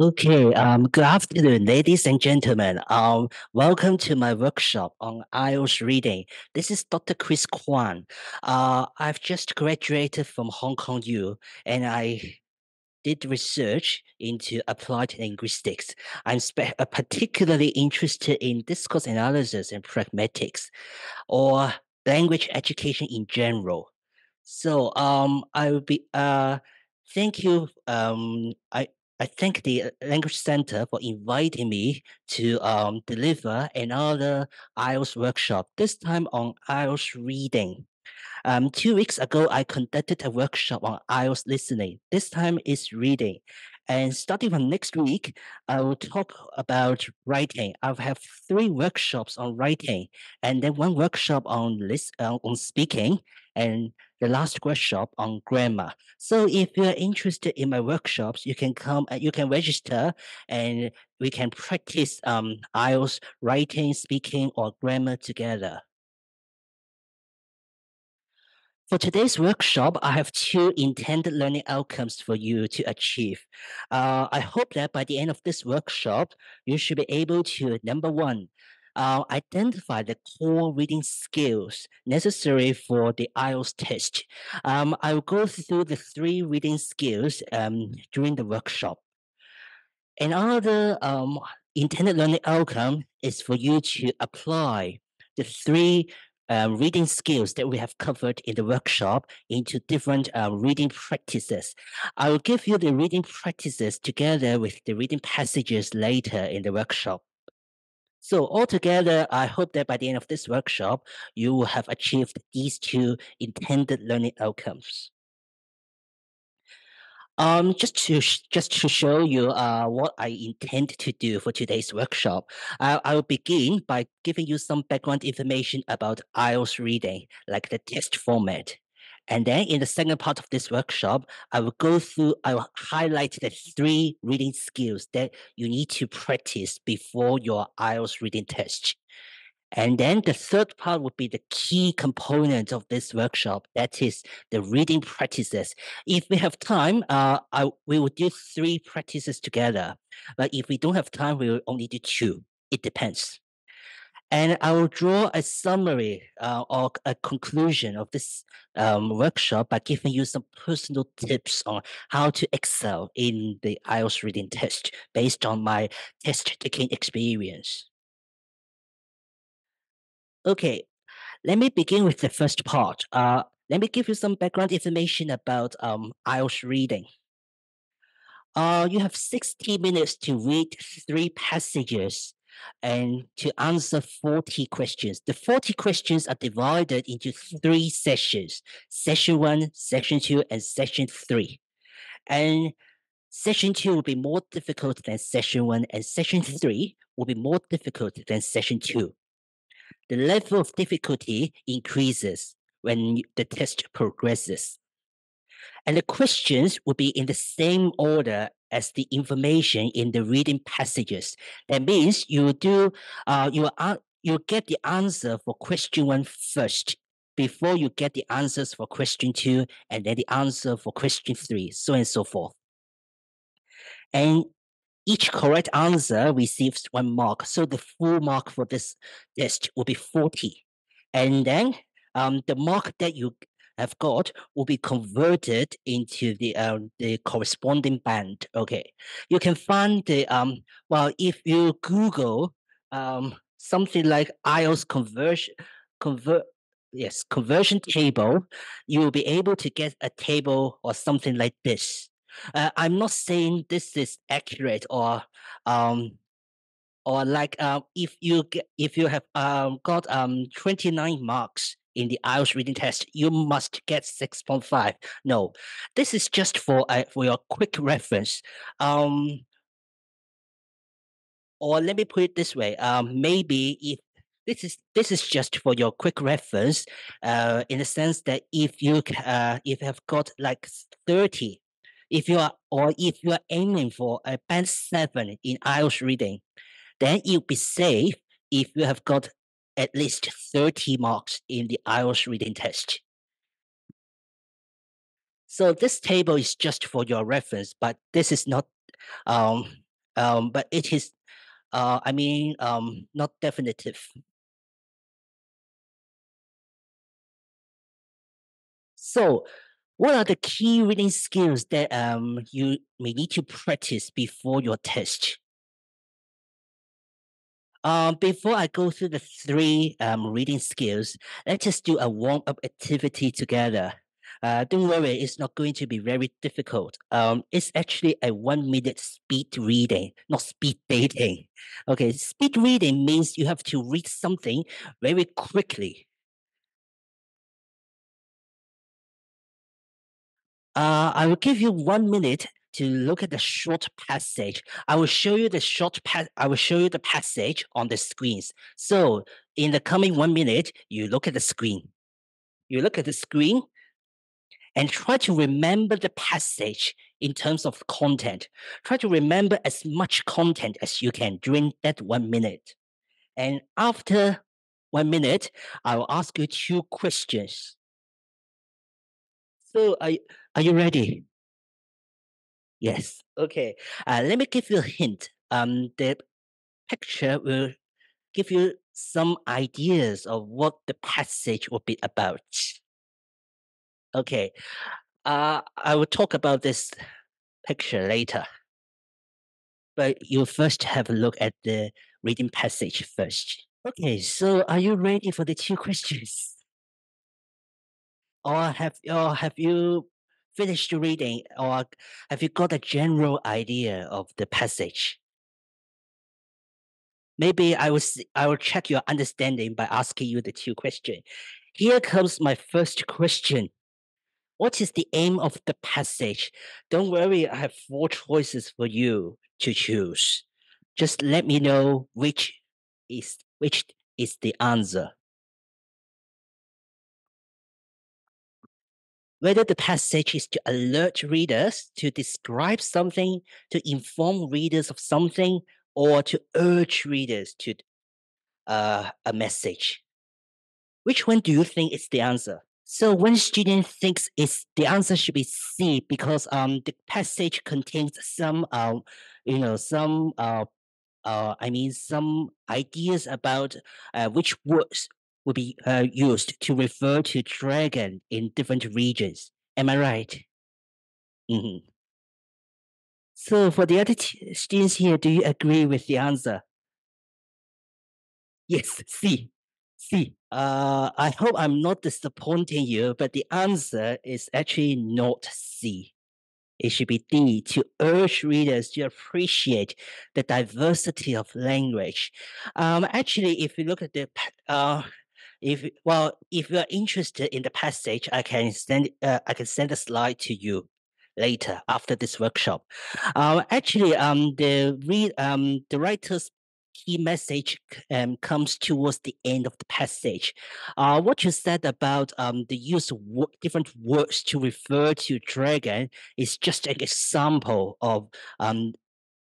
Okay, good afternoon, ladies and gentlemen. Welcome to my workshop on IELTS reading. This is Dr. Chris Kwan. I've just graduated from Hong Kong U, and I did research into applied linguistics. I'm particularly interested in discourse analysis and pragmatics, or language education in general. So I will be thank you. I thank the Language Center for inviting me to deliver another IELTS workshop, this time on IELTS reading. 2 weeks ago, I conducted a workshop on IELTS listening. This time is reading. And starting from next week, I will talk about writing. I'll have 3 workshops on writing, and then 1 workshop on speaking, and the last workshop on grammar. So if you're interested in my workshops, you can come and you can register, and we can practice IELTS writing, speaking, or grammar together. For today's workshop, I have 2 intended learning outcomes for you to achieve. I hope that by the end of this workshop, you should be able to, number 1, identify the core reading skills necessary for the IELTS test. I will go through the 3 reading skills during the workshop. Another intended learning outcome is for you to apply the 3 reading skills that we have covered in the workshop into different reading practices. I will give you the reading practices together with the reading passages later in the workshop. So altogether, I hope that by the end of this workshop, you will have achieved these 2 intended learning outcomes. Just to show you what I intend to do for today's workshop, I will begin by giving you some background information about IELTS reading, like the test format. And then in the second part of this workshop, I will highlight the 3 reading skills that you need to practice before your IELTS reading test. And then the third part would be the key component of this workshop, that is the reading practices. If we have time, we will do 3 practices together. But if we don't have time, we will only do 2. It depends. And I will draw a summary or a conclusion of this workshop by giving you some personal tips on how to excel in the IELTS reading test based on my test taking experience. Okay, let me begin with the first part. Let me give you some background information about IELTS reading. You have 60 minutes to read 3 passages and to answer 40 questions. The 40 questions are divided into 3 sessions: session 1, session 2, and session 3. And session 2 will be more difficult than session 1, and session 3 will be more difficult than session 2. The level of difficulty increases when the test progresses. And the questions will be in the same order as the information in the reading passages. That means you get the answer for question 1 first before you get the answers for question 2, and then the answer for question 3, so and so forth. And each correct answer receives 1 mark. So the full mark for this test will be 40. And then the mark that you have got will be converted into the corresponding band. Okay, you can find the if you Google something like IELTS conversion table, you will be able to get a table or something like this. I'm not saying this is accurate or like if you have got 29 marks in the IELTS reading test, you must get 6.5. No, this is just for your quick reference. Or let me put it this way. Maybe if this is just for your quick reference, in the sense that if you have got like 30, if you are aiming for a band 7 in IELTS reading, then you'll be safe if you have got at least 30 marks in the IELTS reading test. So this table is just for your reference, but this is not but it is, not definitive. So, what are the key reading skills that you may need to practice before your test? Before I go through the three reading skills, let's just do a warm up activity together. Don't worry, it's not going to be very difficult. It's actually a 1 minute speed reading, not speed dating. Okay, speed reading means you have to read something very quickly. I will give you 1 minute to look at the short passage. I will show you the I will show you the passage on the screens. So in the coming 1 minute, you look at the screen. You look at the screen and try to remember the passage in terms of content. Try to remember as much content as you can during that 1 minute. And after 1 minute, I will ask you two questions. So are you ready? Yes. Okay. Let me give you a hint. The picture will give you some ideas of what the passage will be about. Okay. I will talk about this picture later, but you first have a look at the reading passage first. Okay. So, are you ready for the two questions, or have you finished reading, or have you got a general idea of the passage? Maybe I will check your understanding by asking you the two questions. Here comes my first question. What is the aim of the passage? Don't worry, I have four choices for you to choose. Just let me know which is the answer. Whether the passage is to alert readers, to describe something, to inform readers of something, or to urge readers to a message. Which one do you think is the answer? So one student thinks it's the answer should be C because the passage contains some some some ideas about which words will be used to refer to dragon in different regions. Am I right? Mhm. So for the other students here, do you agree with the answer? Yes, C. C. I hope I'm not disappointing you, but the answer is actually not C. It should be D, to urge readers to appreciate the diversity of language. Actually, if you look at the if you are interested in the passage, I can send a slide to you later after this workshop. The writer's key message comes towards the end of the passage. What you said about the use of different words to refer to dragon is just an example of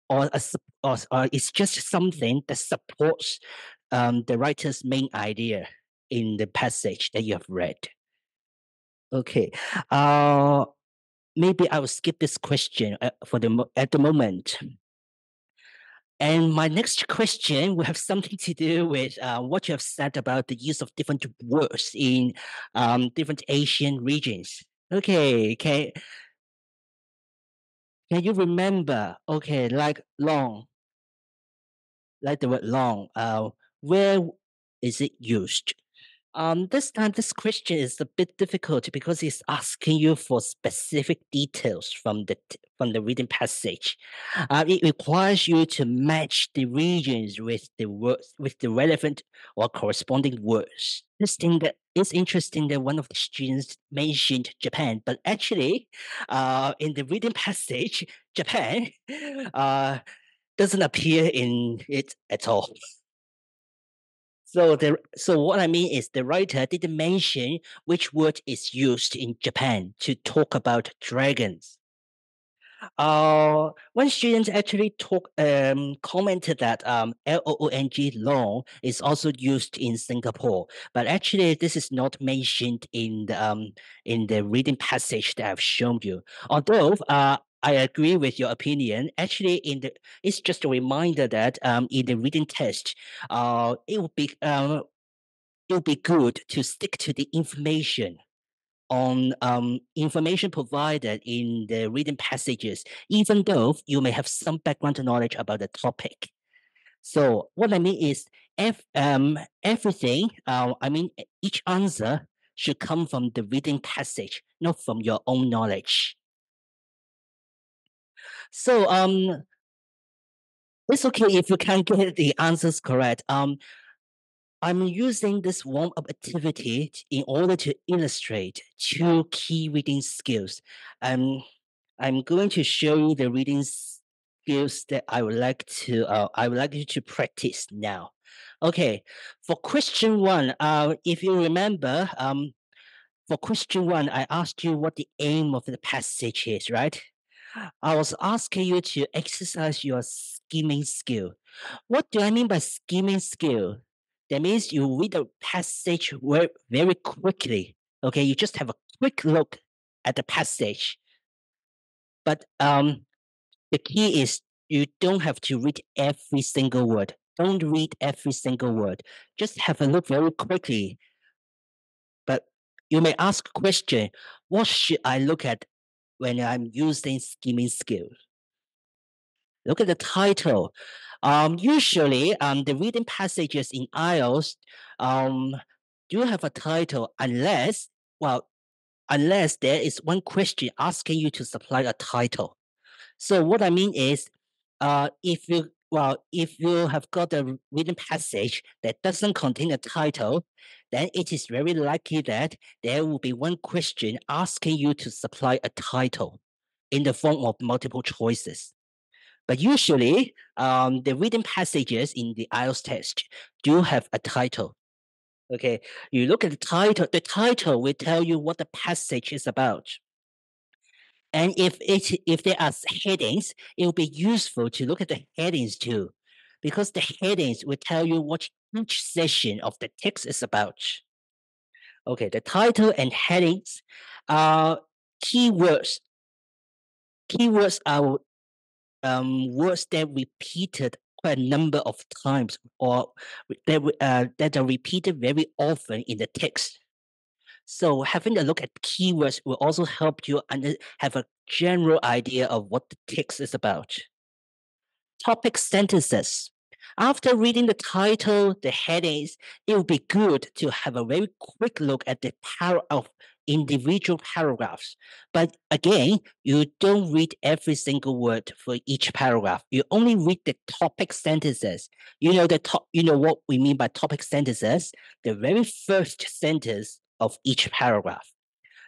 or, a, sup- or it's just something that supports the writer's main idea in the passage that you have read. Okay. Uh, Maybe I will skip this question at the moment. And my next question will have something to do with what you have said about the use of different words in different Asian regions. Okay, can you remember? Okay, like long, like the word long. Where is it used? This time, this question is a bit difficult because it's asking you for specific details from from the reading passage. It requires you to match the regions with the words with the relevant or corresponding words. This thing that is interesting that one of the students mentioned Japan, but actually, in the reading passage, Japan doesn't appear in it at all. So what I mean is the writer didn't mention which word is used in Japan to talk about dragons. One student actually commented that long is also used in Singapore, but actually this is not mentioned in the reading passage that I've shown you. Although I agree with your opinion. Actually, it's just a reminder that in the reading test, it would be good to stick to the information on information provided in the reading passages, even though you may have some background knowledge about the topic. So what I mean is, everything, each answer should come from the reading passage, not from your own knowledge. So it's okay if you can't get the answers correct. I'm using this warm-up activity in order to illustrate two key reading skills. I'm going to show you the reading skills that I would like you to practice now. Okay, for question one, if you remember, for question one, I asked you what the aim of the passage is, right? I was asking you to exercise your skimming skill. What do I mean by skimming skill? That means you read the passage very, very quickly. Okay, you just have a quick look at the passage. But the key is you don't have to read every single word. Don't read every single word. Just have a look very quickly. But you may ask a question, what should I look at when I'm using skimming skills? Look at the title. Usually, the reading passages in IELTS do have a title unless there is one question asking you to supply a title. So what I mean is, if you have got a reading passage that doesn't contain a title, then it is very likely that there will be one question asking you to supply a title in the form of multiple choices. But usually, the reading passages in the IELTS test do have a title. Okay, you look at the title will tell you what the passage is about. And if there are headings, it will be useful to look at the headings too, because the headings will tell you what each section of the text is about. Okay, the title and headings are keywords. Keywords are words that repeated quite a number of times or that are repeated very often in the text. So having a look at keywords will also help you have a general idea of what the text is about. Topic sentences. After reading the title, the headings, it would be good to have a very quick look at the of individual paragraphs. But again, you don't read every single word for each paragraph. You only read the topic sentences. You know what we mean by topic sentences? The very first sentence of each paragraph.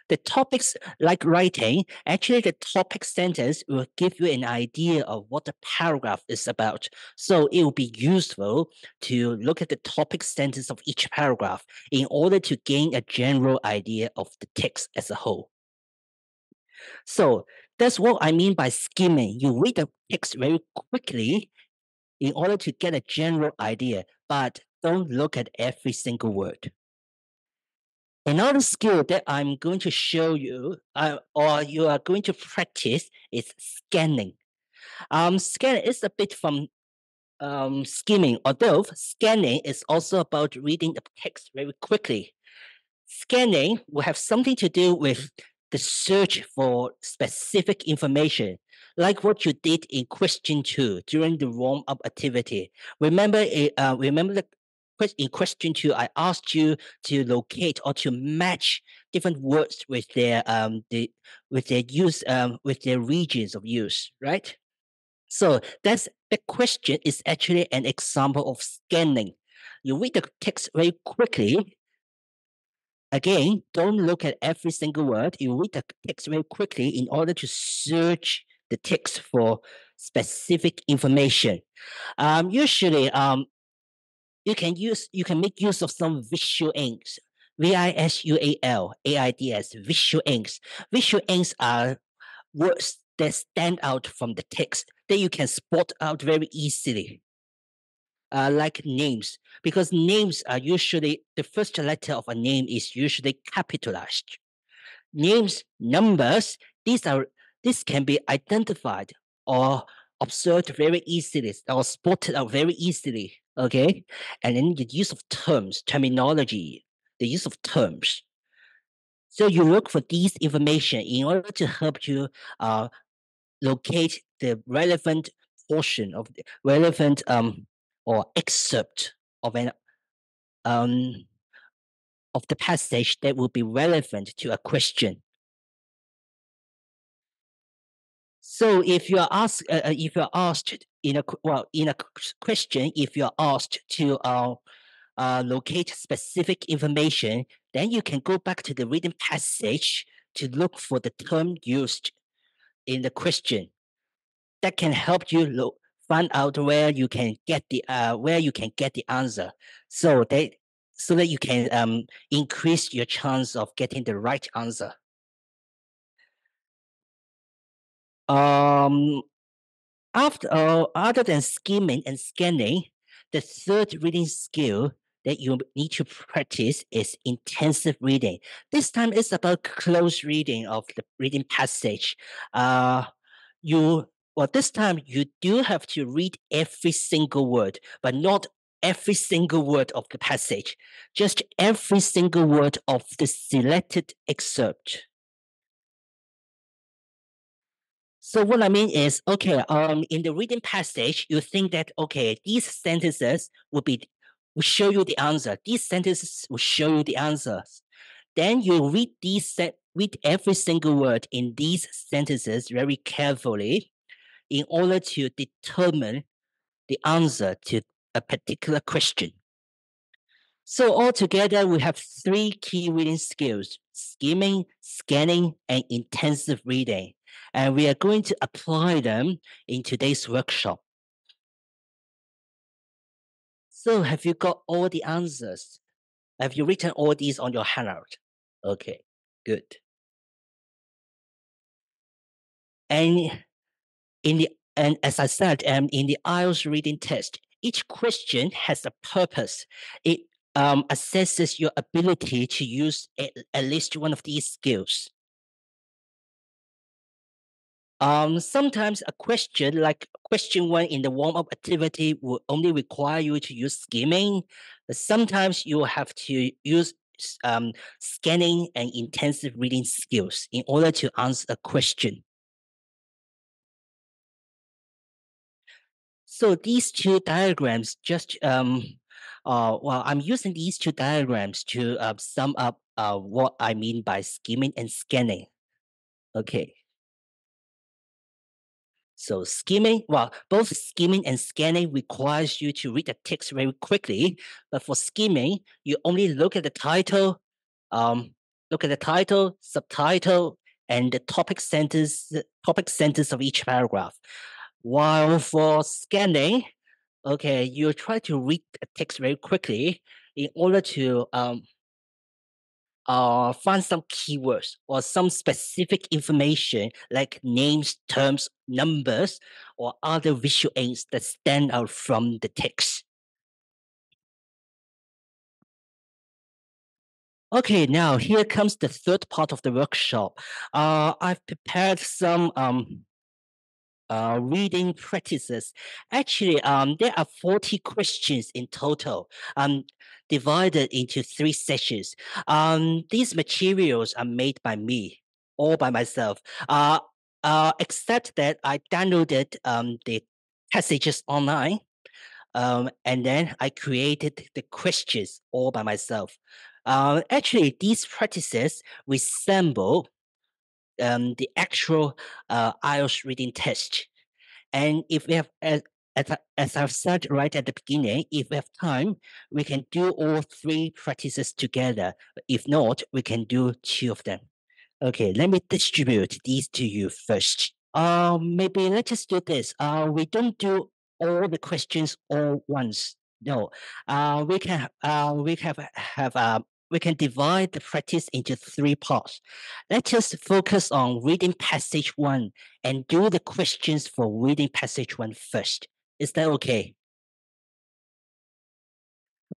The topics, like writing, actually the topic sentence will give you an idea of what the paragraph is about. So it will be useful to look at the topic sentence of each paragraph in order to gain a general idea of the text as a whole. So that's what I mean by skimming. You read the text very quickly in order to get a general idea, but don't look at every single word. Another skill that I'm going to show you, or you are going to practice, is scanning. Scanning is a bit from skimming, although scanning is also about reading the text very quickly. Scanning will have something to do with the search for specific information, like what you did in question 2 during the warm-up activity. Remember in question 2, I asked you to locate or to match different words with their regions of use, right? So the question is actually an example of scanning. You read the text very quickly. Again, don't look at every single word. You read the text very quickly in order to search the text for specific information. Usually, you can make use of some visual aids. visual aids, visual aids. Visual aids are words that stand out from the text that you can spot out very easily. Like names, because names are usually the first letter of a name is usually capitalized. Names, numbers, these are This can be identified or observed very easily or spotted out very easily. Okay. And then the use of terms, terminology, the use of terms. So you look for these information in order to help you locate the relevant portion of the relevant or excerpt of an of the passage that will be relevant to a question. So if you are asked in a question, if you are asked to locate specific information, then you can go back to the written passage to look for the term used in the question. That can help you find out where you can get the answer, so that you can increase your chance of getting the right answer. Other than skimming and scanning, the third reading skill that you need to practice is intensive reading. This time it's about close reading of the reading passage. This time you do have to read every single word, but not every single word of the passage, just every single word of the selected excerpt. So what I mean is, okay, in the reading passage, you think that, okay, these sentences will show you the answer. These sentences will show you the answers. Then you read every single word in these sentences very carefully in order to determine the answer to a particular question. So altogether, we have three key reading skills: skimming, scanning, and intensive reading. And we are going to apply them in today's workshop. So have you got all the answers? Have you written all these on your handout? Okay, good. And as I said, in the IELTS reading test, each question has a purpose. It assesses your ability to use at least one of these skills. Sometimes a question like question 1 in the warm-up activity will only require you to use skimming, but sometimes you will have to use scanning and intensive reading skills in order to answer a question. So these two diagrams I'm using these two diagrams to sum up what I mean by skimming and scanning. Okay. So both skimming and scanning requires you to read the text very quickly. But for skimming, you only look at the title, subtitle, and the topic sentence of each paragraph. While for scanning, okay, you try to read the text very quickly in order to find some keywords or some specific information like names, terms, numbers, or other visual aids that stand out from the text. Okay, now here comes the third part of the workshop. I've prepared some reading practices. Actually, there are 40 questions in total, divided into 3 sessions. These materials are made by me, all by myself. Except that I downloaded the passages online, and then I created the questions all by myself. Actually, these practices resemble the actual IELTS reading test. And if we have, as I've said right at the beginning, if we have time, we can do all 3 practices together. If not, we can do 2 of them. Okay, let me distribute these to you first. Maybe let's just do this. We don't do all the questions all once. No, we can divide the practice into 3 parts. Let's just focus on reading passage 1 and do the questions for reading passage 1 first. Is that okay?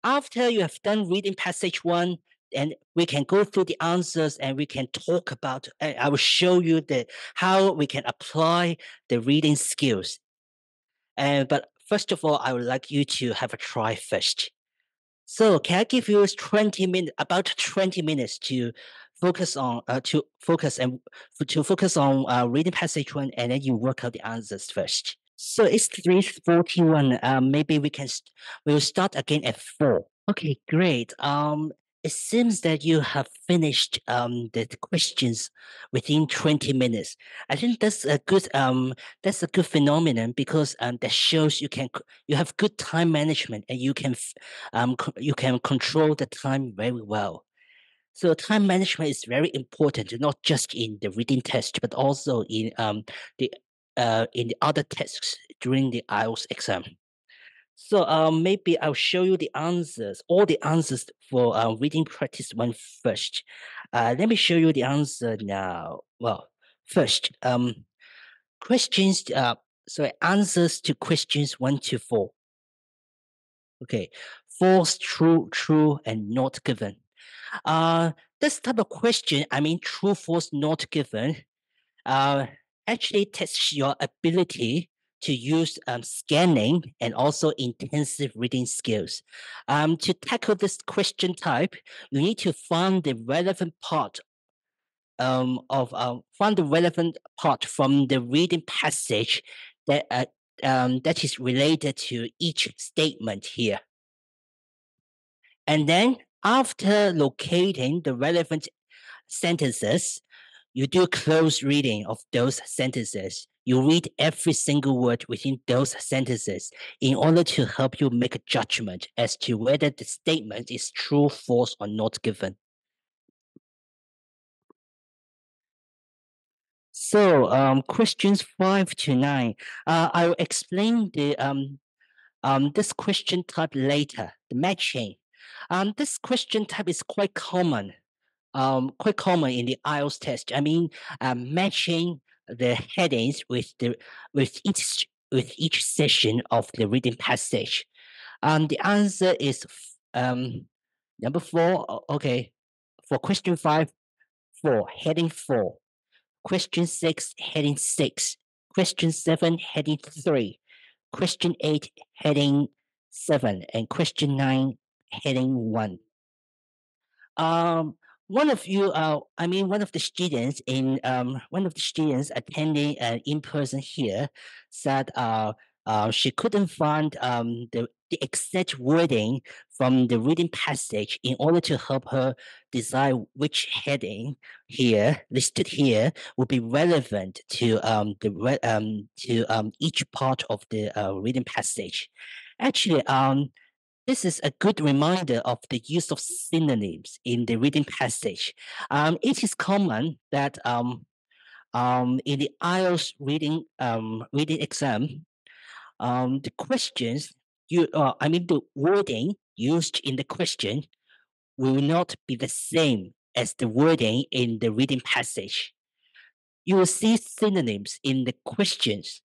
After you have done reading passage 1, and we can go through the answers and we can talk about, I will show you how we can apply the reading skills. But first of all, I would like you to have a try first. So can I give you 20 minutes, about 20 minutes to focus on reading passage one, and then you work out the answers first. So it's 3:41. Maybe we'll start again at 4. Okay, great. It seems that you have finished the questions within 20 minutes. I think that's a good phenomenon, because that shows you have good time management, and you can control the time very well. So time management is very important, not just in the reading test, but also the in the other tests during the IELTS exam. So maybe I'll show you all the answers for reading practice one first. Let me show you the answer now. Well, first, answers to questions 1 to 4. Okay, false, true, and not given. This type of question, I mean, true, false, not given, actually tests your ability to use scanning and also intensive reading skills. To tackle this question type, you need to find the relevant part from the reading passage that is related to each statement here. And then after locating the relevant sentences, you do close reading of those sentences. You read every single word within those sentences in order to help you make a judgment as to whether the statement is true, false, or not given. So questions 5 to 9. I will explain this question type later, the matching. This question type is quite common in the IELTS test. I mean, matching the headings with each session of the reading passage. The answer is number 4. Okay, for question 5, 4, heading 4. Question 6, heading 6. Question 7, heading 3. Question 8, heading 7, and question 9, heading 1. One of the students attending in person here said she couldn't find the exact wording from the reading passage in order to help her decide which heading listed here would be relevant to each part of the reading passage. Actually, this is a good reminder of the use of synonyms in the reading passage. It is common that in the IELTS reading exam, the questions the wording used in the question will not be the same as the wording in the reading passage. You will see synonyms in the questions.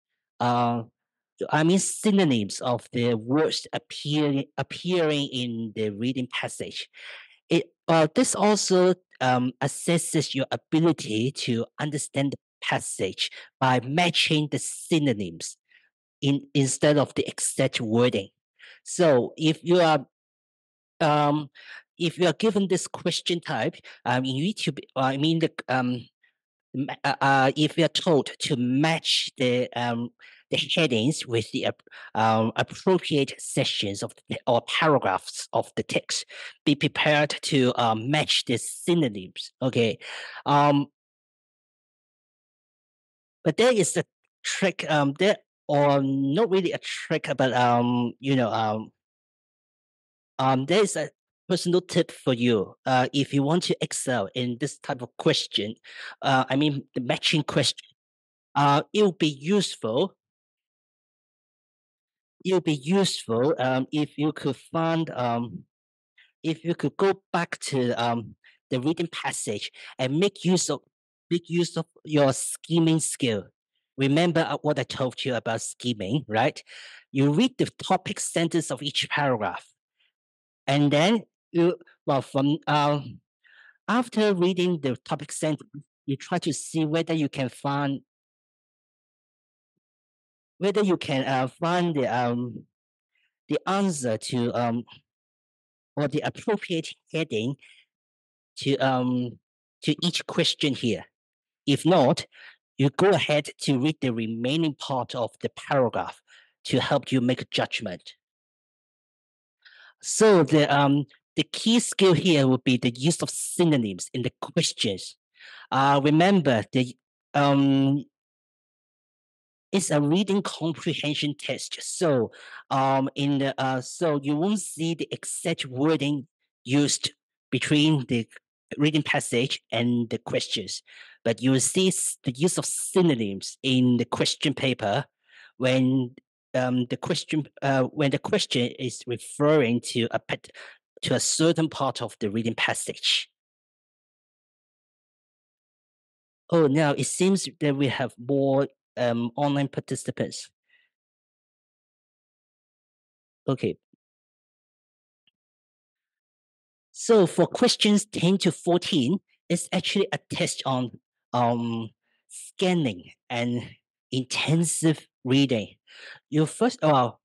Synonyms of the words appearing in the reading passage. This also assesses your ability to understand the passage by matching the synonyms instead of the exact wording. So if you are given this question type, you need to if you're told to match the headings with the appropriate sections or paragraphs of the text, be prepared to match the synonyms. Okay, but there is a trick. Or not really a trick, but there is a personal tip for you. If you want to excel in this type of question, the matching question, it will be useful. It will be useful if you could go back to the reading passage and make use of your scheming skill. Remember what I told you about scheming, right? You read the topic sentence of each paragraph, and then you well from after reading the topic sentence, you try to see whether you can find the answer to or the appropriate heading to each question here. If not, you go ahead to read the remaining part of the paragraph to help you make a judgment. So the key skill here would be the use of synonyms in the questions. Remember it's a reading comprehension test. So so you won't see the exact wording used between the reading passage and the questions, but you will see the use of synonyms in the question paper when the question is referring to a certain part of the reading passage. Oh, now it seems that we have more online participants. Okay. So for questions 10 to 14, it's actually a test on scanning and intensive reading. You first, well,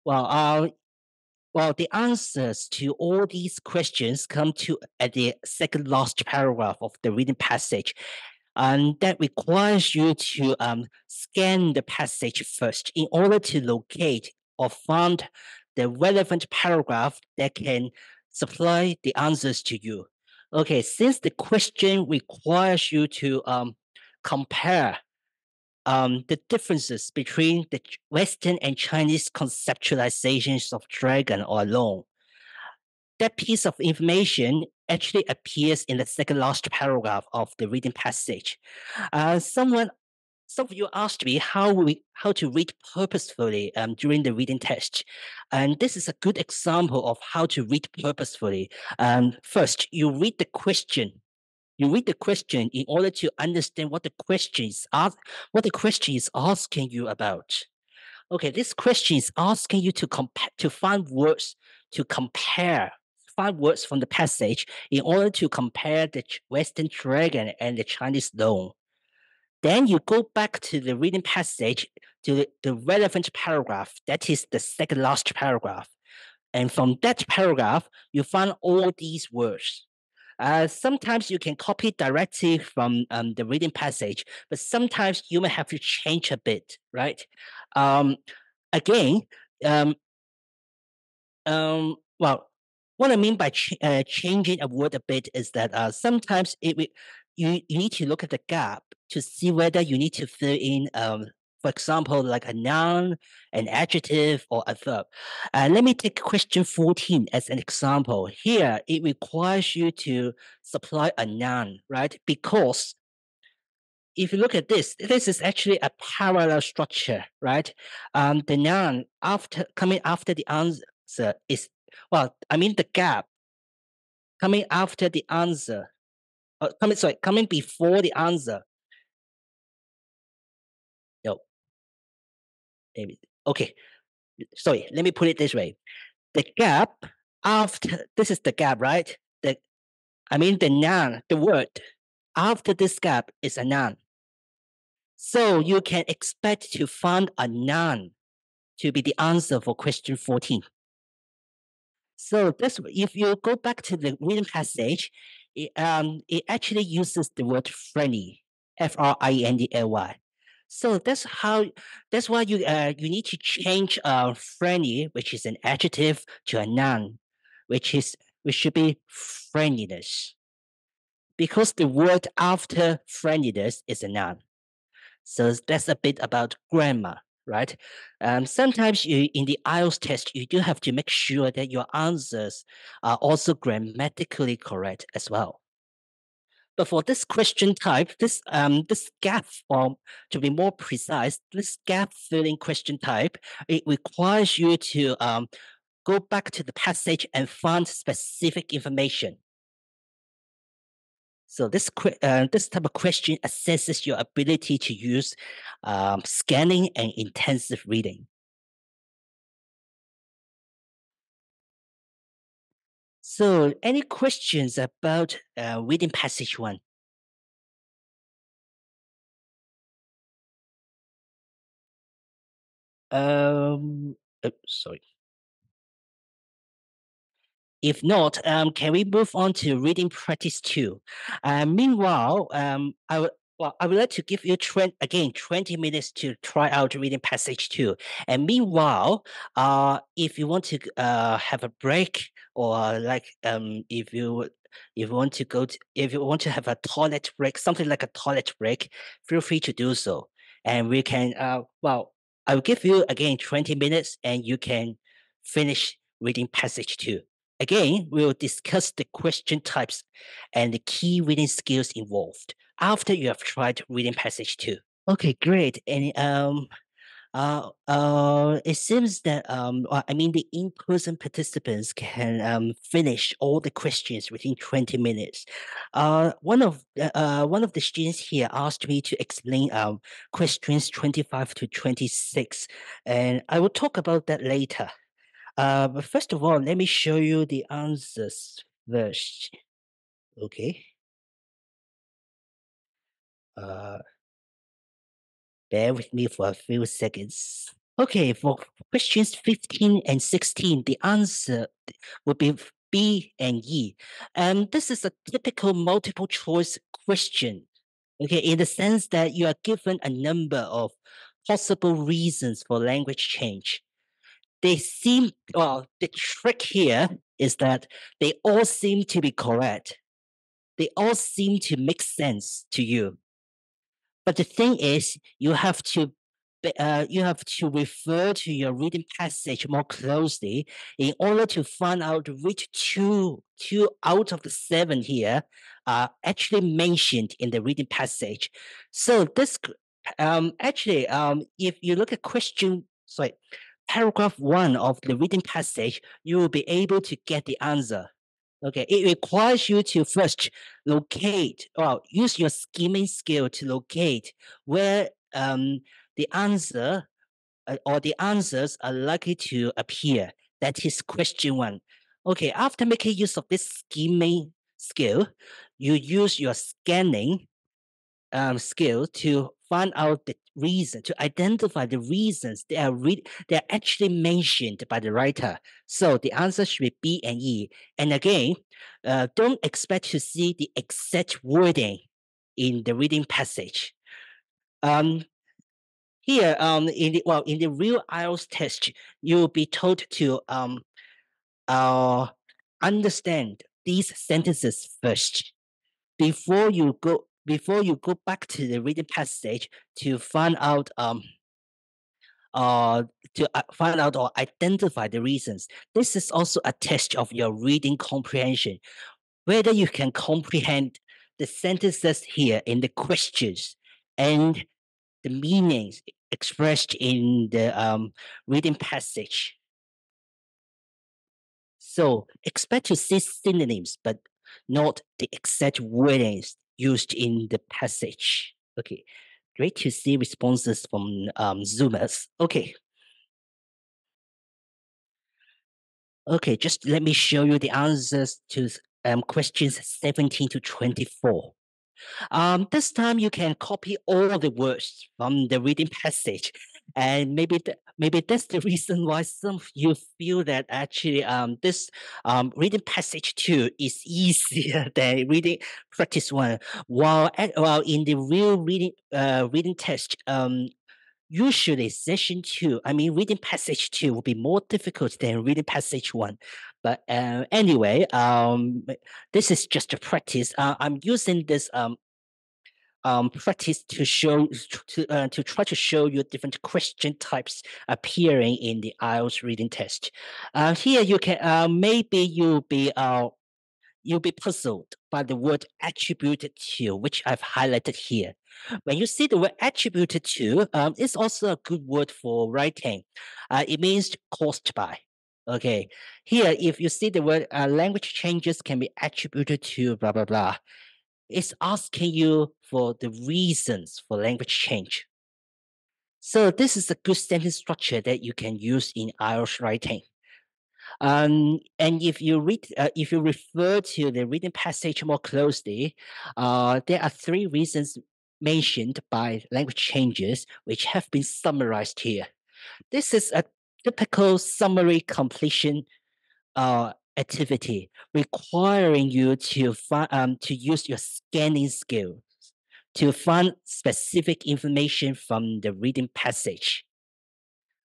uh, well, the answers to all these questions come to at the second last paragraph of the reading passage. And that requires you to scan the passage first in order to locate or find the relevant paragraph that can supply the answers to you. Okay, since the question requires you to compare the differences between the Western and Chinese conceptualizations of dragon or long, that piece of information actually appears in the second last paragraph of the reading passage. Some of you asked me how to read purposefully during the reading test, and this is a good example of how to read purposefully. First, you read the question. You read the question in order to understand what the question is asking you about. Okay, this question is asking you to find words to compare, find words from the passage in order to compare the Western dragon and the Chinese long. Then you go back to the reading passage to the relevant paragraph, that is the second last paragraph. And from that paragraph, you find all these words. Sometimes you can copy directly from the reading passage, but sometimes you may have to change a bit, right? Again, um, well, what I mean by changing a word a bit is that sometimes you need to look at the gap to see whether you need to fill in, for example, like a noun, an adjective, or a verb. Let me take question 14 as an example. Here, it requires you to supply a noun, right? Because if you look at this is actually a parallel structure, right? The noun coming after the answer is, the gap coming after the answer, coming before the answer. No, maybe. Okay, sorry, let me put it this way. The gap after, this is the gap, right? The noun, the word after this gap is a noun. So you can expect to find a noun to be the answer for question 14. So if you go back to the reading passage, it actually uses the word friendly, Friendly. So that's why you need to change friendly, which is an adjective, to a noun, which should be friendliness, because the word after friendliness is a noun. So that's a bit about grammar, right? Sometimes in the IELTS test, you do have to make sure that your answers are also grammatically correct as well. But for this question type, this gap, or to be more precise, this gap filling question type, it requires you to go back to the passage and find specific information. So this type of question assesses your ability to use scanning and intensive reading. So, any questions about reading passage one? Sorry. If not, can we move on to reading practice two? Meanwhile, I would like to give you 20 minutes to try out reading passage two. And meanwhile, if you want to have a break or like if you want to have a toilet break, something like a toilet break, feel free to do so. And we can I will give you again 20 minutes and you can finish reading passage two. Again, we'll discuss the question types and the key reading skills involved after you have tried reading passage two. Okay, great. And it seems that the in-person participants can finish all the questions within 20 minutes. One of the students here asked me to explain questions 25 to 26, and I will talk about that later. But first of all, let me show you the answers first. Okay. Uh, Bear with me for a few seconds. Okay, for questions 15 and 16, the answer would be B and E. And this is a typical multiple choice question. Okay, in the sense that you are given a number of possible reasons for language change. The trick here is that they all seem to be correct. They all seem to make sense to you. But the thing is, you have to refer to your reading passage more closely in order to find out which two out of the seven here are actually mentioned in the reading passage. So if you look at paragraph one of the reading passage, you will be able to get the answer. Okay, it requires you to first use your skimming skill to locate where the answer or the answers are likely to appear. That is question one. Okay, after making use of this skimming skill, you use your scanning skill to find out the reason, to identify the reasons they are actually mentioned by the writer. So the answer should be B and E. And again, don't expect to see the exact wording in the reading passage. Here, in the real IELTS test, you'll be told to understand these sentences first before you go back to the reading passage to find out find out or identify the reasons. This is also a test of your reading comprehension, whether you can comprehend the sentences here in the questions and the meanings expressed in the reading passage. So expect to see synonyms, but not the exact wordings used in the passage. Okay, great to see responses from Zoomers. Okay, just let me show you the answers to questions 17 to 24. This time you can copy all the words from the reading passage, and maybe that's the reason why some of you feel that actually this reading passage two is easier than reading practice one. While in the real reading test usually session two, reading passage two will be more difficult than reading passage one. But anyway, this is just a practice. I'm using this practice to try to show you different question types appearing in the IELTS reading test. Here you can maybe you'll be puzzled by the word attributed to, which I've highlighted here. When you see the word attributed to, it's also a good word for writing. It means caused by. Okay, here if you see the word language changes can be attributed to blah blah blah, it's asking you for the reasons for language change. So this is a good sentence structure that you can use in IELTS writing. And if you if you refer to the reading passage more closely, there are three reasons mentioned by language changes, which have been summarized here. This is a typical summary completion activity requiring you to use your scanning skills to find specific information from the reading passage.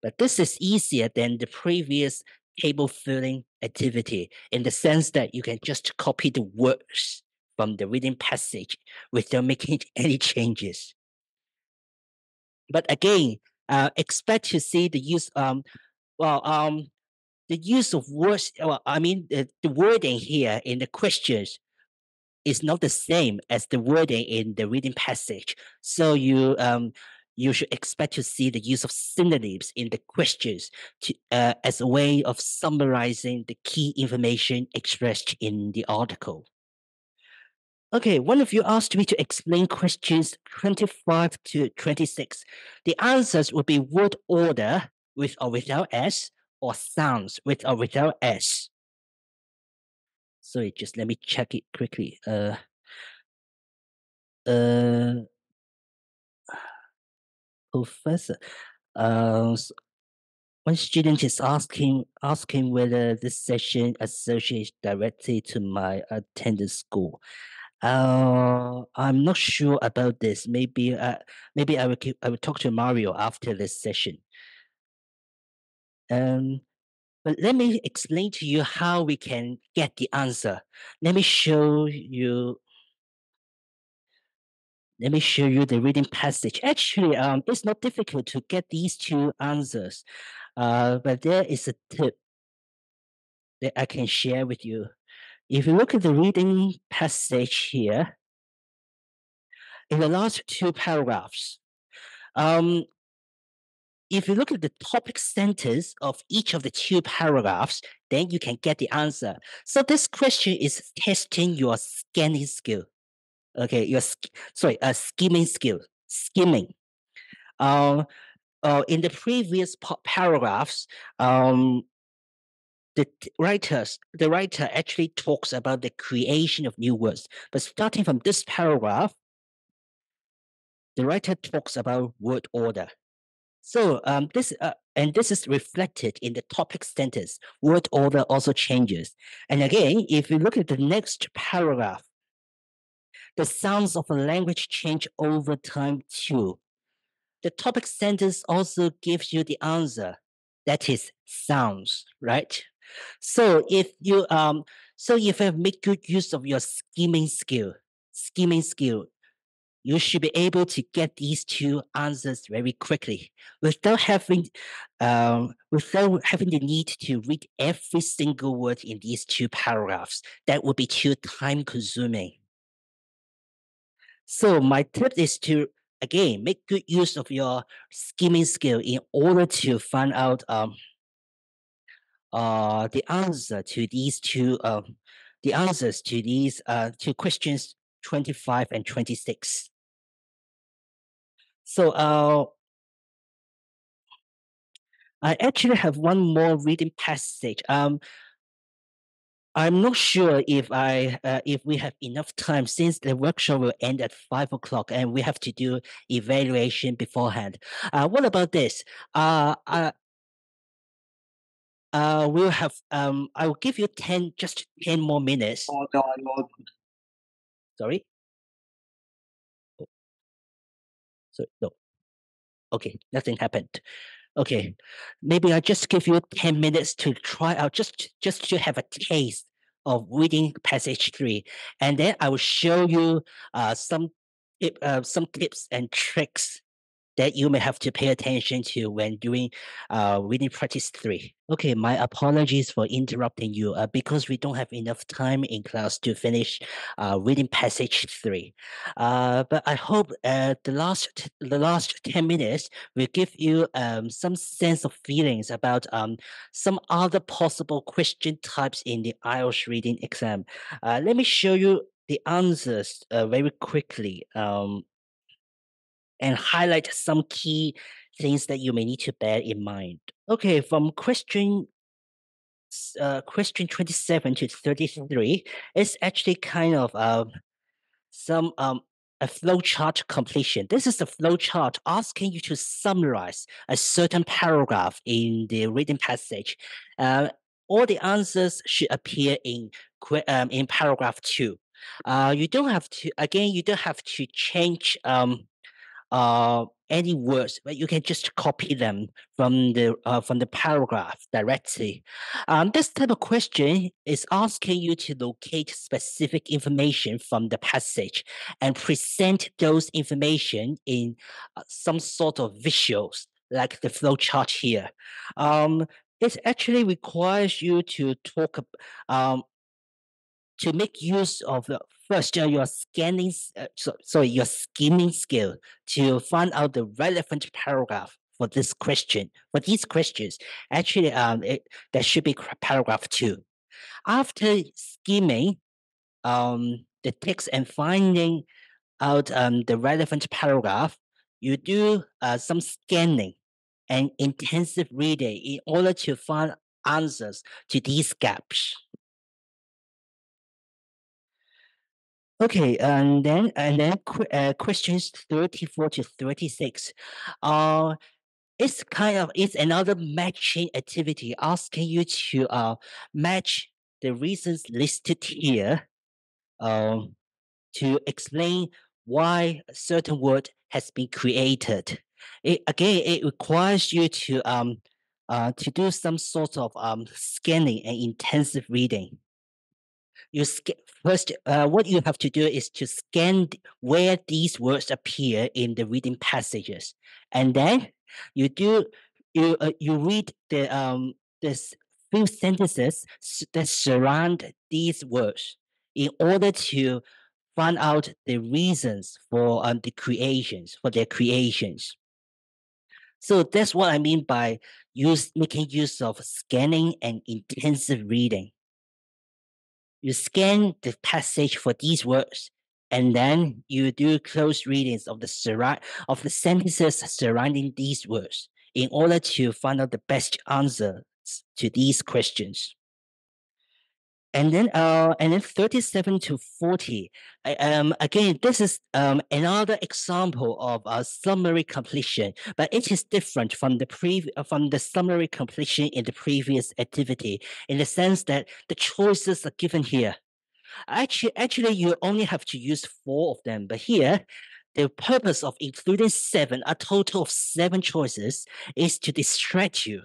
But this is easier than the previous table filling activity in the sense that you can just copy the words from the reading passage without making any changes. But again, expect to see the use well the use of words. Well, I mean the wording here in the questions is not the same as the wording in the reading passage. So you should expect to see the use of synonyms in the questions as a way of summarizing the key information expressed in the article. Okay, one of you asked me to explain questions 25 to 26. The answers would be word order with or without S or sounds with or without S. Sorry, just let me check it quickly. Professor, one student is asking whether this session associates directly to my attended school. I'm not sure about this. Maybe I will talk to Mario after this session. But let me explain to you how we can get the answer. Let me show you the reading passage. Actually, it's not difficult to get these two answers. But there is a tip that I can share with you. If you look at the reading passage here, in the last two paragraphs, if you look at the topic sentence of each of the two paragraphs, then you can get the answer. So this question is testing your scanning skill. Okay, your skimming skill. Skimming. In the previous paragraphs, the writer actually talks about the creation of new words. But starting from this paragraph, the writer talks about word order. So this is reflected in the topic sentence. Word order also changes. And again, if you look at the next paragraph, the sounds of a language change over time too. The topic sentence also gives you the answer. That is sounds, right? So if you make good use of your skimming skill, you should be able to get these two answers very quickly without having the need to read every single word in these two paragraphs. That would be too time consuming. So my tip is to again make good use of your skimming skill in order to find out the answer to these two two questions 25 and 26. So I actually have one more reading passage. I'm not sure if we have enough time since the workshop will end at 5 o'clock and we have to do evaluation beforehand. What about this? We'll have I will give you 10 more minutes. Sorry. So no. Okay, nothing happened. Okay, maybe I just give you 10 minutes to try out just to have a taste of reading passage 3, and then I will show you some tips and tricks that you may have to pay attention to when doing reading practice 3. Okay, my apologies for interrupting you because we don't have enough time in class to finish reading passage 3. But I hope the last 10 minutes will give you some sense of feelings about some other possible question types in the IELTS reading exam. Let me show you the answers very quickly. And highlight some key things that you may need to bear in mind. Okay, from question question 27 to 33 is actually kind of some a flowchart completion. This is a flowchart asking you to summarize a certain paragraph in the reading passage. All the answers should appear in paragraph 2. You don't have to, again, you don't have to change any words, but you can just copy them from the paragraph directly. This type of question is asking you to locate specific information from the passage and present those information in some sort of visuals, like the flow chart here. It actually requires you to to make use of first your scanning, your skimming skill to find out the relevant paragraph for this question. For these questions, actually, that should be paragraph 2. After skimming the text and finding out the relevant paragraph, you do some scanning and intensive reading in order to find answers to these gaps. Okay, and then questions 34 to 36. It's another matching activity asking you to match the reasons listed here to explain why a certain word has been created. It requires you to do some sort of scanning and intensive reading. First, what you have to do is to scan where these words appear in the reading passages, and then you read this few sentences that surround these words in order to find out the reasons for their creations. So that's what I mean by making use of scanning and intensive reading. You scan the passage for these words, and then you do close readings of the sentences surrounding these words in order to find out the best answers to these questions. And then 37 to 40. Again, this is another example of a summary completion, but it is different from the summary completion in the previous activity in the sense that the choices are given here. Actually, you only have to use 4 of them, but here, the purpose of including 7, a total of 7 choices, is to distract you,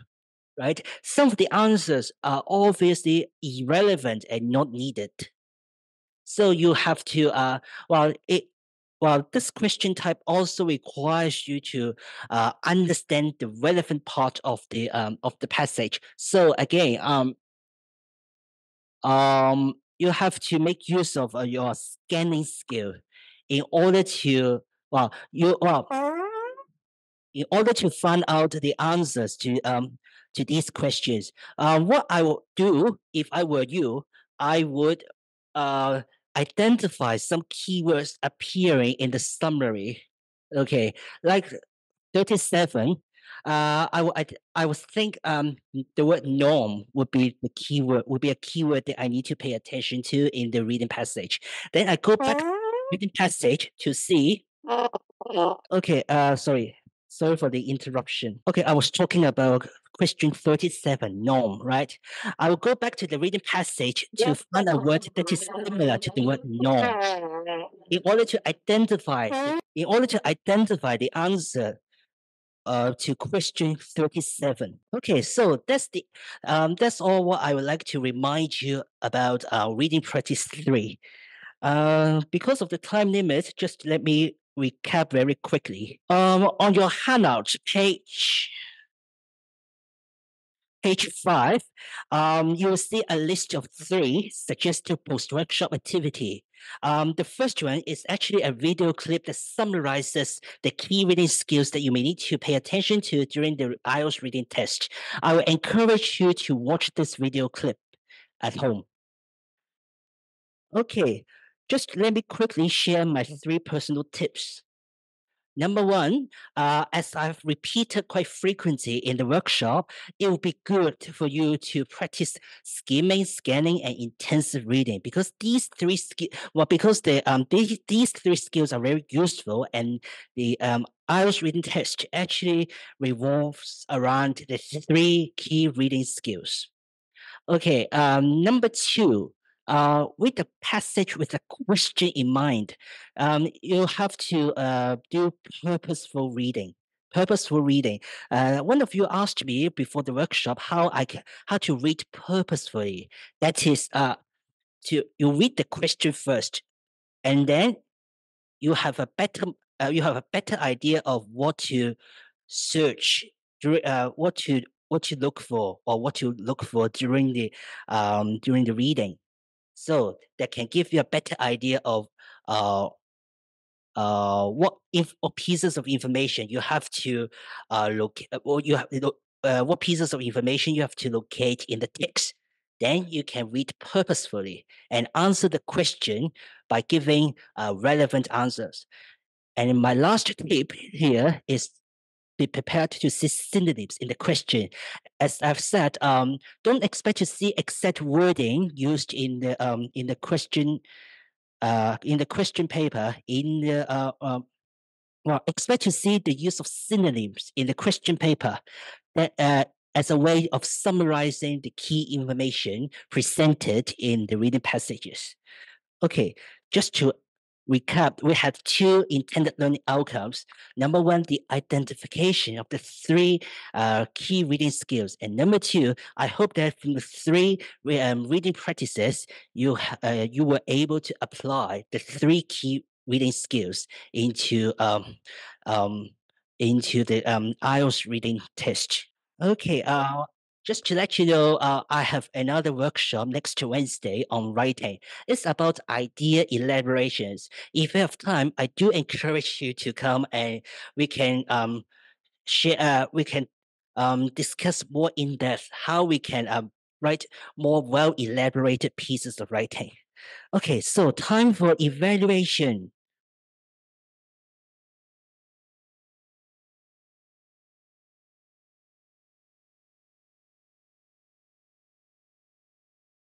right? Some of the answers are obviously irrelevant and not needed. So you have to, this question type also requires you to understand the relevant part of the passage. So again, you have to make use of your scanning skill in order to in order to find out the answers to these questions. What I would do if I were you, I would identify some keywords appearing in the summary. Okay, like 37. I would think the word norm would be the keyword, would be a keyword that I need to pay attention to in the reading passage. Then I go back to the reading passage to see. Okay, sorry for the interruption. Okay, I was talking about question 37, norm, right? I will go back to the reading passage to find a word that is similar to the word norm in order to identify the answer to question 37. Okay, so that's all what I would like to remind you about reading practice 3. Because of the time limit, just let me recap very quickly. On your handout page 5, you'll see a list of 3 suggested post-workshop activity. The first one is actually a video clip that summarizes the key reading skills that you may need to pay attention to during the IELTS reading test. I will encourage you to watch this video clip at home. Okay, just let me quickly share my 3 personal tips. Number one, as I've repeated quite frequently in the workshop, it will be good for you to practice skimming, scanning, and intensive reading because these three these three skills are very useful, and the IELTS reading test actually revolves around the three key reading skills. Okay, number two, with the passage with a question in mind, you have to do purposeful reading. Purposeful reading. One of you asked me before the workshop how to read purposefully. That is, you read the question first, and then you have a better idea of what to search, what to look for, or what to look for during the reading. So that can give you a better idea of uh, what pieces of information you have to or you have what pieces of information you have to locate in the text. Then you can read purposefully and answer the question by giving relevant answers. And my last tip here is be prepared to see synonyms in the question. As I've said, don't expect to see exact wording used in the question paper. Expect to see the use of synonyms in the question paper that as a way of summarizing the key information presented in the reading passages. Okay, just to recap, we have two intended learning outcomes. Number one, the identification of the three key reading skills. And number two, I hope that from the three reading practices, you were able to apply the three key reading skills into the IELTS reading test. Okay, just to let you know, I have another workshop next Wednesday on writing. It's about idea elaborations. If you have time, I do encourage you to come and we can discuss more in depth how we can write more well elaborated pieces of writing. Okay, so time for evaluation.